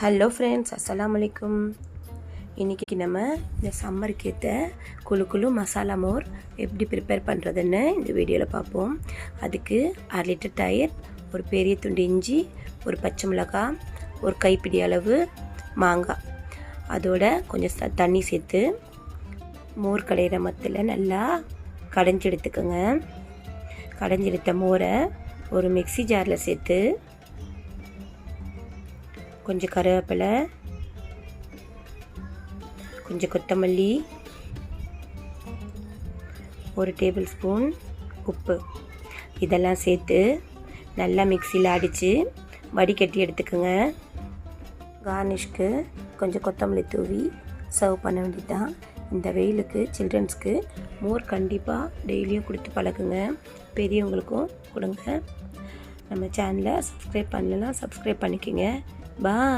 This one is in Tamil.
ஹலோ ஃப்ரெண்ட்ஸ், அஸ்ஸலாமு அலைக்கும். இன்றைக்கி நம்ம இந்த சம்மருக்கு ஏற்ற குழு குழு மசாலா மோர் எப்படி ப்ரிப்பேர் பண்ணுறதுன்னு இந்த வீடியோவில் பார்ப்போம். அதுக்கு 1/2 லிட்டர் தயிர், ஒரு பெரிய துண்டு இஞ்சி, ஒரு பச்சை மிளகாய், ஒரு கைப்பிடி அளவு மாங்காய், அதோட கொஞ்சம் தண்ணி சேர்த்து மோர் கடையிற மத்தில் நல்லா கடைஞ்சி எடுத்துக்கோங்க. கடைஞ்செடுத்த மோரை ஒரு மிக்ஸி ஜாரில் சேர்த்து கொஞ்சம் கருவேப்பிலை, கொஞ்சம் கொத்தமல்லி, ஒரு டேபிள் ஸ்பூன் உப்பு இதெல்லாம் சேர்த்து நல்லா மிக்சியில் அடித்து வடிகட்டி எடுத்துக்கோங்க. கார்னிஷ்க்கு கொஞ்சம் கொத்தமல்லி தூவி சர்வ் பண்ண வேண்டியதுதான். இந்த வெயிலுக்கு சில்ட்ரன்ஸ்க்கு மோர் கண்டிப்பாக டெய்லியும் கொடுத்து பழகுங்க, பெரியவங்களுக்கும் கொடுங்க. நம்ம சேனலை சப்ஸ்கிரைப் பண்ணலாம், சப்ஸ்கிரைப் பண்ணிக்கோங்க. பாய்.